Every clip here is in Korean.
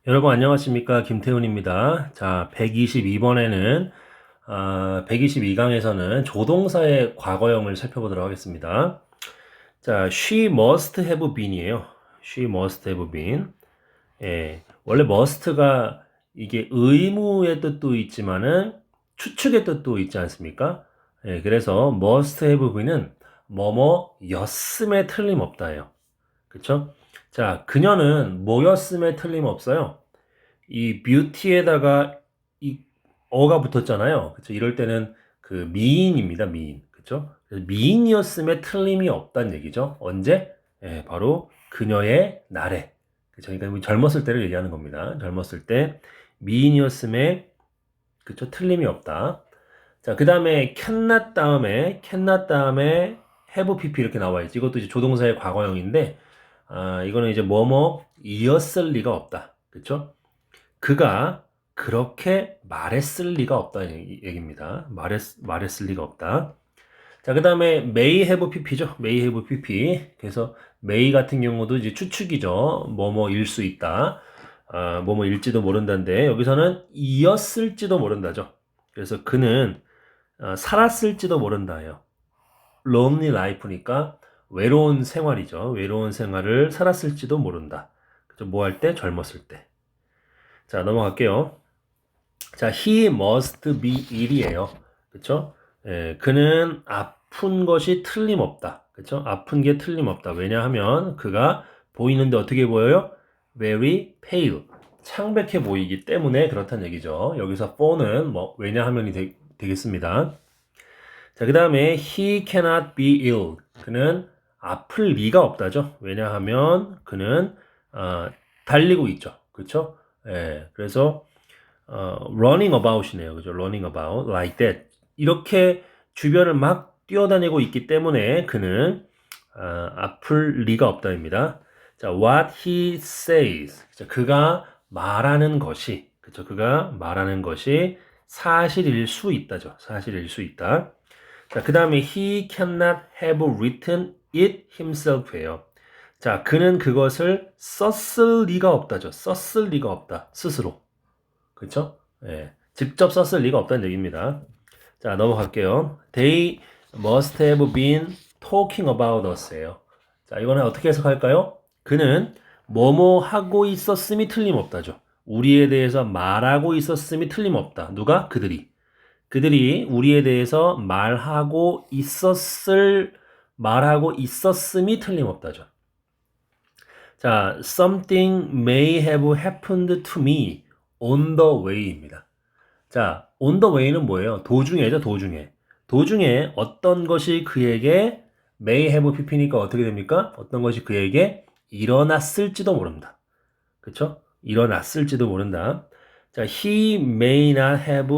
여러분 안녕하십니까? 김태훈입니다. 자, 122번에는 122강에서는 조동사의 과거형을 살펴보도록 하겠습니다. 자, she must have been이에요. she must have been. 예, 원래 must가 이게 의무의 뜻도 있지만은 추측의 뜻도 있지 않습니까? 예, 그래서 must have been은 뭐뭐였음에 틀림없다예요. 그쵸? 자, 그녀는 뭐였음에 틀림없어요. 이 뷰티에다가 이 어가 붙었잖아요. 그쵸? 이럴 때는 그 미인입니다. 미인. 그쵸? 그래서 미인이었음에 틀림이 없다는 얘기죠. 언제? 예, 바로 그녀의 날에. 그쵸? 그러니까 뭐 젊었을 때를 얘기하는 겁니다. 젊었을 때 미인이었음에 그쵸? 틀림이 없다. 자, 그 다음에 cannot 다음에 have pp 이렇게 나와 있지. 이것도 이제 조동사의 과거형인데, 이거는 이제 뭐뭐이었을 리가 없다. 그쵸? 그가 그렇게 말했을 리가 없다는 얘기입니다. 말했을 리가 없다. 자, 그 다음에 may have pp죠. may have pp. 그래서 may 같은 경우도 이제 추측이죠. 뭐뭐일 수 있다. 뭐뭐일지도 모른다인데 여기서는 이었을지도 모른다죠. 그래서 그는 살았을지도 모른다예요. lonely life니까 외로운 생활이죠. 외로운 생활을 살았을지도 모른다. 그죠? 뭐 할 때? 젊었을 때. 자, 넘어갈게요. 자, he must be ill이에요. 그쵸? 예, 그는 아픈 것이 틀림없다. 그쵸? 아픈 게 틀림없다. 왜냐하면 그가 보이는데 어떻게 보여요? very pale. 창백해 보이기 때문에 그렇다는 얘기죠. 여기서 for는 뭐 왜냐하면이 되겠습니다. 자, 그 다음에 he cannot be ill. 그는 아플 리가 없다죠. 왜냐하면 그는 달리고 있죠. 그쵸? 예, 그래서 running about이네요. 그죠? running about like that. 이렇게 주변을 막 뛰어다니고 있기 때문에 그는 아플 리가 없다입니다. 자, what he says. 그죠? 그가 말하는 것이, 그죠? 그가 말하는 것이 사실일 수 있다죠. 사실일 수 있다. 자, 그 다음에 he cannot have written it himself예요. 자, 그는 그것을 썼을 리가 없다죠. 썼을 리가 없다. 스스로. 그쵸? 예. 직접 썼을 리가 없다는 얘기입니다. 자, 넘어갈게요. They must have been talking about us예요. 자, 이거는 어떻게 해석할까요? 그는 뭐뭐 하고 있었음이 틀림없다죠. 우리에 대해서 말하고 있었음이 틀림없다. 누가? 그들이. 그들이 우리에 대해서 말하고 있었음이 틀림없다죠. 자, something may have happened to me on the way입니다. 자, on the way는 뭐예요? 도중에죠, 도중에. 도중에 어떤 것이 그에게 may have pp니까 어떻게 됩니까? 어떤 것이 그에게 일어났을지도 모른다. 그쵸? 일어났을지도 모른다. 자, he may not have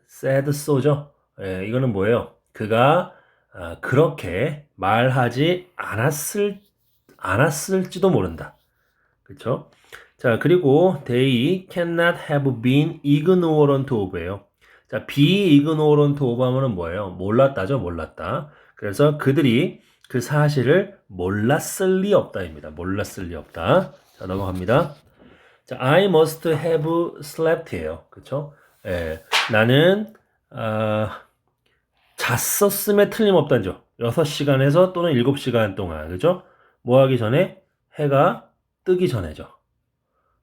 said so죠. 예, 이거는 뭐예요? 그가 그렇게 말하지 않았을지도 모른다. 그쵸? 자, 그리고 they cannot have been ignorant of예요. 자, be ignorant of 하면은 뭐예요? 몰랐다죠, 몰랐다. 그래서 그들이 그 사실을 몰랐을 리 없다입니다. 몰랐을 리 없다. 자, 넘어갑니다. 자, I must have slept예요. 그쵸? 예, 나는 잤었음에 틀림없다죠. 6시간에서 또는 7시간 동안. 그죠? 뭐 하기 전에? 해가 뜨기 전에죠.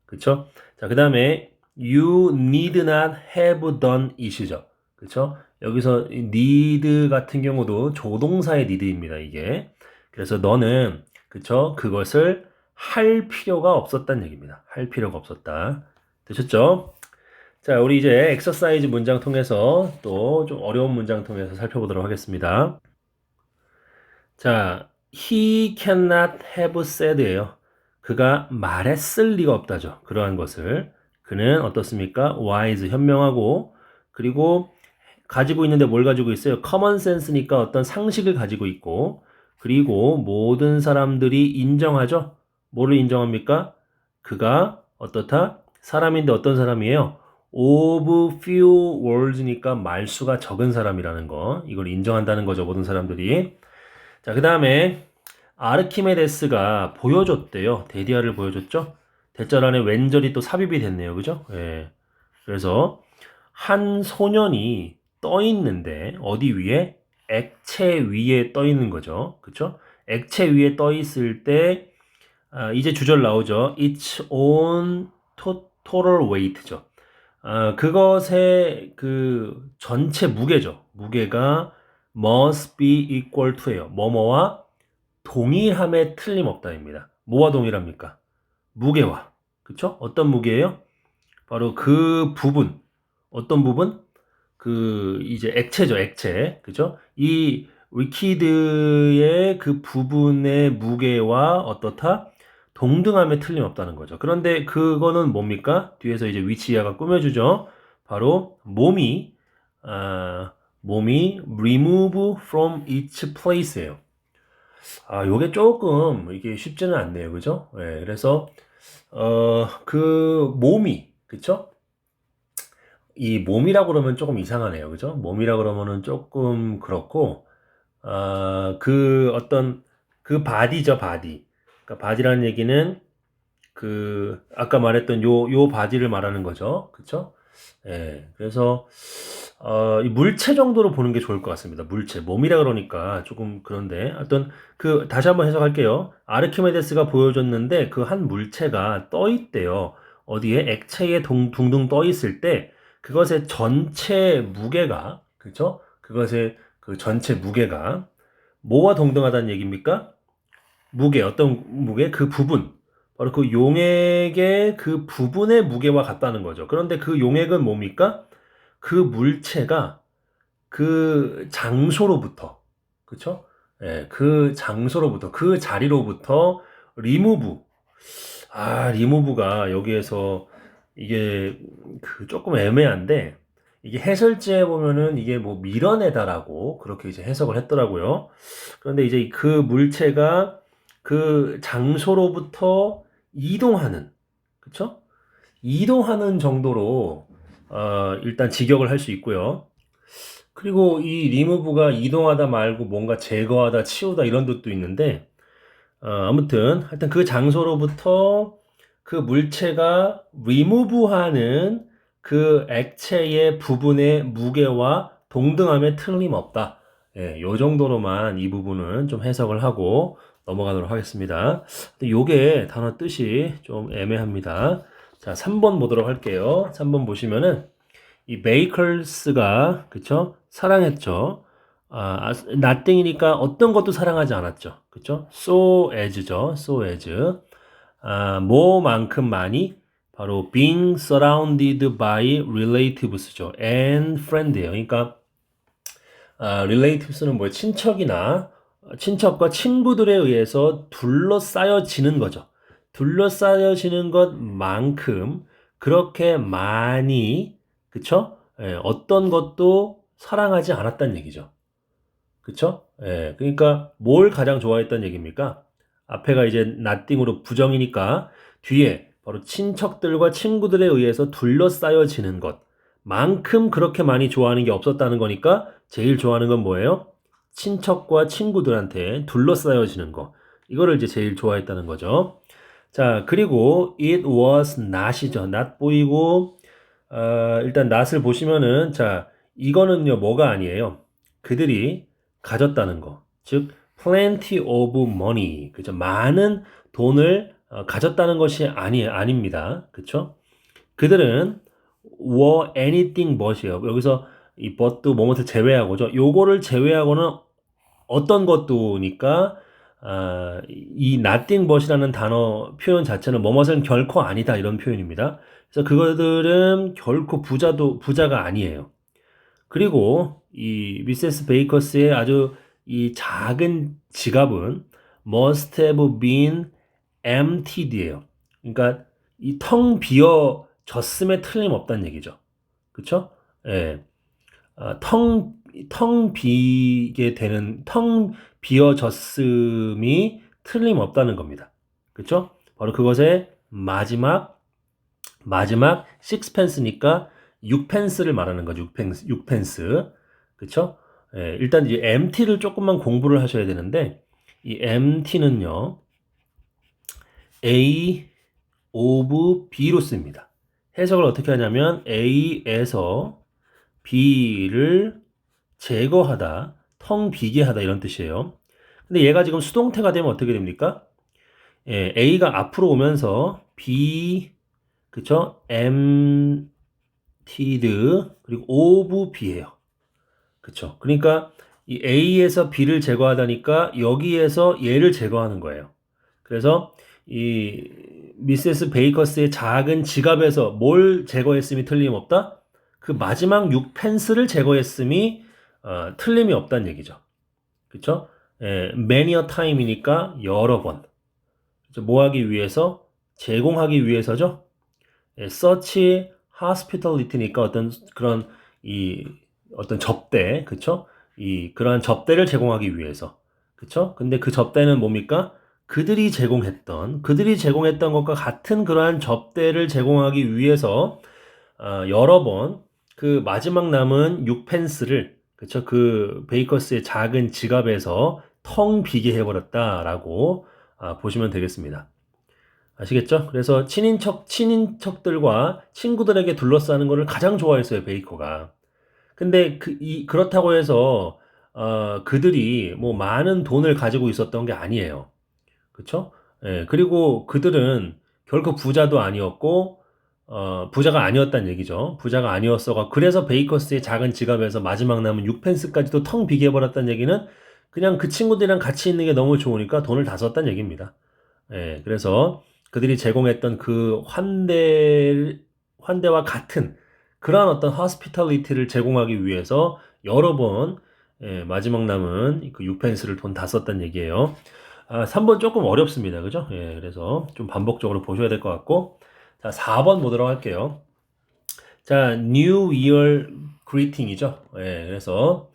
그쵸? 자, 그 다음에 you need not have done it이죠. 그쵸? 여기서 need 같은 경우도 조동사의 need입니다, 이게. 그래서 너는, 그쵸? 그것을 할 필요가 없었다는 얘기입니다. 할 필요가 없었다. 되셨죠? 자, 우리 이제 엑서사이즈 문장 통해서 또 좀 어려운 문장 통해서 살펴보도록 하겠습니다. 자, he cannot have said예요. 그가 말했을 리가 없다죠. 그러한 것을. 그는 어떻습니까? wise, 현명하고, 그리고 가지고 있는데 뭘 가지고 있어요? common sense니까 어떤 상식을 가지고 있고, 그리고 모든 사람들이 인정하죠? 뭐를 인정합니까? 그가 어떻다? 사람인데 어떤 사람이에요? of few words니까 말수가 적은 사람이라는 거. 이걸 인정한다는 거죠, 모든 사람들이. 자, 그 다음에 아르키메데스가 보여줬대요. 데디아를 보여줬죠? 대절 안에 왼절이 또 삽입이 됐네요. 그죠? 예. 그래서 한 소년이 떠 있는데 어디 위에? 액체 위에 떠 있는 거죠. 그쵸? 액체 위에 떠 있을 때 이제 주절 나오죠. Its own total weight죠. 그것의 그 전체 무게죠. 무게가 must be equal to예요. 뭐뭐와 동일함에 틀림없다입니다. 뭐와 동일합니까? 무게와. 그쵸? 어떤 무게예요? 바로 그 부분. 어떤 부분? 그 이제 액체죠, 액체. 그죠? 이 리퀴드의 그 부분의 무게와 어떻다? 동등함에 틀림없다는 거죠. 그런데 그거는 뭡니까? 뒤에서 이제 위치야가 꾸며주죠. 바로 몸이 remove from its place예요. 요게 조금 이게 쉽지는 않네요. 그죠? 예, 그래서 그 몸이 그쵸? 이 몸이라고 그러면 조금 이상하네요. 그죠? 몸이라고 그러면은 조금 그렇고, 그 어떤, 그 바디죠, 바디. 그러니까 바디라는 얘기는 아까 말했던 요 바디를 말하는 거죠. 그쵸? 예. 그래서, 이 물체 정도로 보는 게 좋을 것 같습니다. 물체. 몸이라 그러니까 조금 그런데, 다시 한번 해석할게요. 아르키메데스가 보여줬는데 그 한 물체가 떠 있대요. 어디에? 액체에 둥둥 떠 있을 때, 그것의 전체 무게가, 그쵸? 그것의 그 전체 무게가 뭐와 동등하다는 얘기입니까? 무게, 어떤 무게? 그 부분. 바로 그 용액의 그 부분의 무게와 같다는 거죠. 그런데 그 용액은 뭡니까? 그 물체가 그 장소로부터, 그쵸? 예, 그 장소로부터, 그 자리로부터 리무브. 리무브가 여기에서 이게 그 조금 애매한데, 이게 해설지에 보면은 이게 뭐 밀어내다라고 그렇게 이제 해석을 했더라고요. 그런데 이제 그 물체가 그 장소로부터 이동하는, 그쵸? 이동하는 정도로 일단 직역을 할 수 있고요. 그리고 이 리무브가 이동하다 말고 뭔가 제거하다, 치우다 이런 뜻도 있는데 아무튼 하여튼 그 장소로부터 그 물체가 리무브하는 그 액체의 부분의 무게와 동등함에 틀림없다. 예, 요 정도로만 이 부분은 좀 해석을 하고 넘어가도록 하겠습니다. 근데 요게 단어 뜻이 좀 애매합니다. 자, 3번 보도록 할게요. 3번 보시면은 이 베이커스가 그쵸? 사랑했죠. nothing이니까 어떤 것도 사랑하지 않았죠. 그쵸? so as죠. so as. 뭐만큼 많이 바로 being surrounded by relatives죠. and friend예요. 그러니까 relatives는 뭐예요? 친척과 친구들에 의해서 둘러싸여지는 거죠. 둘러싸여지는 것만큼 그렇게 많이 그쵸? 예, 어떤 것도 사랑하지 않았다는 얘기죠. 그쵸? 예, 그러니까 뭘 가장 좋아했던 얘기입니까? 앞에가 이제 nothing으로 부정이니까 뒤에 바로 친척들과 친구들에 의해서 둘러싸여지는 것만큼 그렇게 많이 좋아하는 게 없었다는 거니까 제일 좋아하는 건 뭐예요? 친척과 친구들한테 둘러싸여지는 거. 이거를 이제 제일 좋아했다는 거죠. 자, 그리고 it was not이죠. not 보이고 일단 not을 보시면은 자, 이거는요. 뭐가 아니에요. 그들이 가졌다는 거. 즉 plenty of money. 그죠? 많은 돈을 가졌다는 것이 아닙니다. 그쵸? 그들은 were anything but이에요. 여기서 이 but도 뭐뭇을 제외하고죠. 요거를 제외하고는 어떤 것도니까 이 nothing but이라는 단어 표현 자체는 뭐뭇은 결코 아니다 이런 표현입니다. 그래서 그들은 결코 부자가 아니에요. 그리고 이 미세스 베이커스의 아주 이 작은 지갑은 must have been emptied예요. 그러니까 이 텅 비어졌음에 틀림없다는 얘기죠. 그쵸? 예. 텅 비어졌음이 틀림없다는 겁니다. 그쵸? 바로 그것의 마지막 식스펜스니까 6펜스를 말하는 거죠. 6펜스. 그쵸? 예, 일단 이제 MT를 조금만 공부를 하셔야 되는데 이 MT는요. A of B로 씁니다. 해석을 어떻게 하냐면 A에서 B를 제거하다, 텅 비게 하다 이런 뜻이에요. 근데 얘가 지금 수동태가 되면 어떻게 됩니까? 예, A가 앞으로 오면서 B, 그쵸? emptied, 그리고 of B예요. 그쵸? 그러니까 이 A에서 B를 제거하다니까 여기에서 얘를 제거하는 거예요. 그래서 이 미세스 베이커스의 작은 지갑에서 뭘 제거했음이 틀림없다? 그 마지막 6펜스를 제거했음이 틀림이 없다는 얘기죠. 그쵸? 예, many a time이니까 여러 번. 뭐 하기 위해서? 제공하기 위해서죠. 예, such hospitality니까 어떤 그런 이 어떤 접대, 그쵸? 이 그러한 접대를 제공하기 위해서, 그쵸? 근데 그 접대는 뭡니까? 그들이 제공했던 것과 같은 그러한 접대를 제공하기 위해서 여러 번 그 마지막 남은 6펜스를, 그쵸? 그 베이커스의 작은 지갑에서 텅 비게 해버렸다라고 보시면 되겠습니다. 아시겠죠? 그래서 친인척들과 친구들에게 둘러싸는 것을 가장 좋아했어요, 베이커가. 근데 그렇다고 해서, 그들이 뭐 많은 돈을 가지고 있었던 게 아니에요. 그쵸? 예, 그리고 그들은 결코 부자도 아니었고, 부자가 아니었단 얘기죠. 부자가 아니었어가. 그래서 베이커스의 작은 지갑에서 마지막 남은 6펜스까지도 텅 비게 해버렸다는 얘기는 그냥 그 친구들이랑 같이 있는 게 너무 좋으니까 돈을 다 썼다는 얘기입니다. 예, 그래서 그들이 제공했던 그 환대와 같은 그러한 어떤 hospitality를 제공하기 위해서 여러 번 예, 마지막 남은 그 6펜스를 돈 다 썼다는 얘기예요. 3번 조금 어렵습니다. 그죠? 예, 그래서 좀 반복적으로 보셔야 될 것 같고. 자, 4번 보도록 할게요. 자, New Year Greeting이죠. 예, 그래서,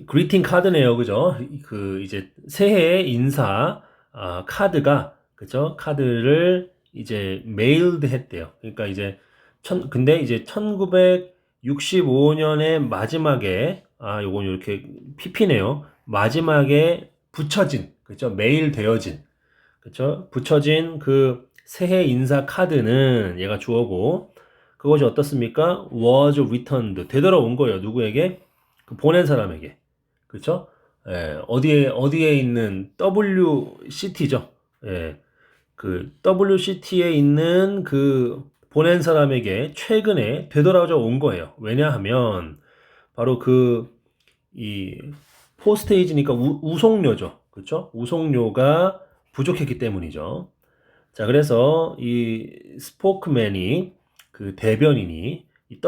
그리팅 카드네요. 그죠? 그 이제 새해 인사 카드가 그죠? 카드를 이제 메일드 했대요. 그러니까 이제 근데 이제 1965년의 마지막에 요건 이렇게 PP네요. 마지막에 붙여진 그죠? 메일 되어진 그죠? 붙여진 그 새해 인사 카드는 얘가 주어고 그것이 어떻습니까? was returned 되돌아온 거예요. 누구에게? 그 보낸 사람에게. 그렇죠? 예, 어디에 있는 WCT죠. 예. 그 WCT에 있는 그 보낸 사람에게 최근에 되돌아져 온 거예요. 왜냐하면 바로 이 포스테이지니까 우송료죠. 그렇죠? 우송료가 부족했기 때문이죠. 자, 그래서 이 스포크맨이 그 대변인이 이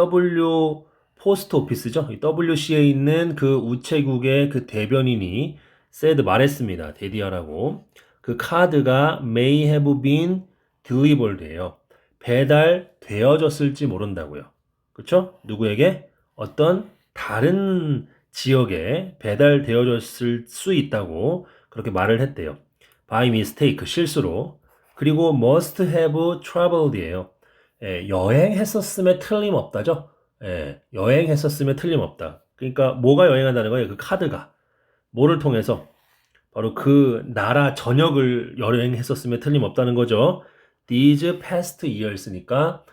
포스트 오피스죠. 이 WC에 있는 그 우체국의 그 대변인이 said 말했습니다. 데디어라고. 그 카드가 may have been delivered예요. 배달되어졌을지 모른다고요. 그렇죠? 누구에게? 어떤 다른 지역에 배달되어졌을 수 있다고 그렇게 말을 했대요. by mistake, 실수로. 그리고 must have traveled예요. 예, 여행했었음에 틀림없다죠. 예, 여행했었음에 틀림없다. 그러니까 뭐가 여행한다는 거예요? 그 카드가. 뭐를 통해서? 바로 그 나라 전역을 여행했었음에 틀림없다는 거죠. These past years니까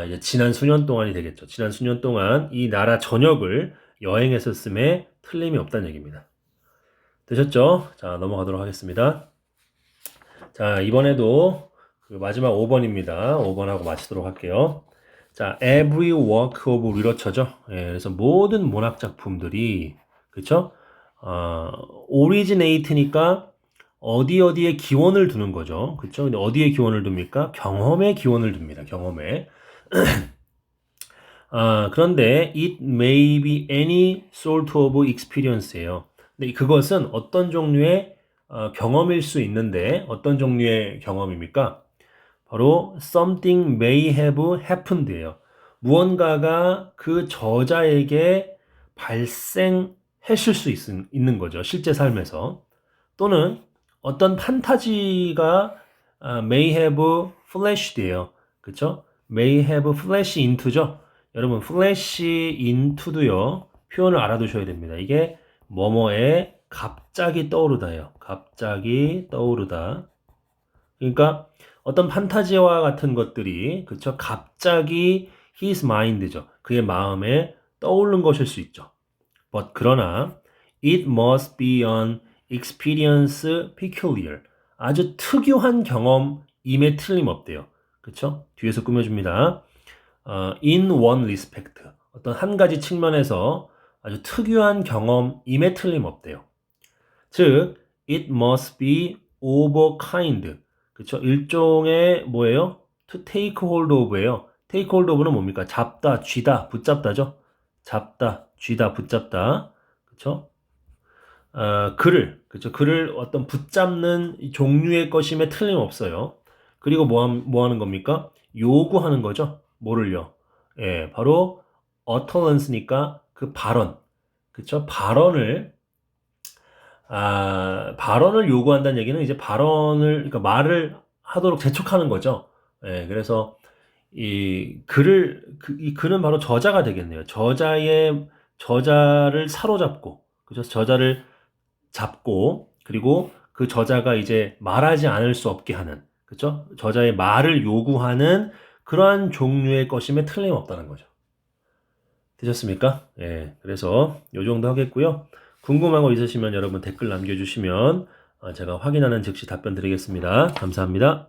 이제 지난 수년 동안이 되겠죠. 지난 수년 동안 이 나라 전역을 여행했었음에 틀림이 없다는 얘기입니다. 되셨죠? 자, 넘어가도록 하겠습니다. 자, 이번에도 그 마지막 5번입니다. 5번하고 마치도록 할게요. 자, every work of literature죠. 예, 그래서 모든 문학 작품들이 그쵸? originate니까 어디에 기원을 두는 거죠. 그쵸? 근데 어디에 기원을 둡니까? 경험에 기원을 둡니다. 경험에. 그런데 it may be any sort of experience예요. 근데 그것은 어떤 종류의 경험일 수 있는데 어떤 종류의 경험입니까? 바로 something may have happened예요. 무언가가 그 저자에게 발생했을 수 있는 거죠. 실제 삶에서. 또는 어떤 판타지가 may have flashed예요. 그쵸? may have flash into죠. 여러분 flash into도요. 표현을 알아두셔야 됩니다. 이게 뭐뭐에 갑자기 떠오르다예요. 갑자기 떠오르다. 그러니까 어떤 판타지와 같은 것들이 그쵸? 갑자기 his mind죠. 그의 마음에 떠오른 것일 수 있죠. But 그러나 it must be an experience peculiar. 아주 특유한 경험임에 틀림없대요. 그쵸? 뒤에서 꾸며줍니다. In one respect. 어떤 한 가지 측면에서 아주 특유한 경험임에 틀림없대요. 즉, it must be of a kind. 그쵸? 일종의 뭐예요? to take hold of예요. take hold of는 뭡니까? 잡다, 쥐다, 붙잡다죠? 잡다, 쥐다, 붙잡다. 그쵸? 그쵸? 그를 어떤 붙잡는 이 종류의 것임에 틀림없어요. 그리고 뭐 하는 겁니까? 요구하는 거죠. 뭐를요? 예, 바로 utterance니까 그 발언. 그쵸? 발언을 요구한다는 얘기는 이제 그러니까 말을 하도록 재촉하는 거죠. 예, 그래서 이 글은 바로 저자가 되겠네요. 저자를 사로잡고, 그죠? 저자를 잡고, 그리고 그 저자가 이제 말하지 않을 수 없게 하는, 그죠? 저자의 말을 요구하는 그러한 종류의 것임에 틀림없다는 거죠. 되셨습니까? 예, 그래서 요 정도 하겠고요. 궁금한 거 있으시면 여러분 댓글 남겨주시면 제가 확인하는 즉시 답변 드리겠습니다. 감사합니다.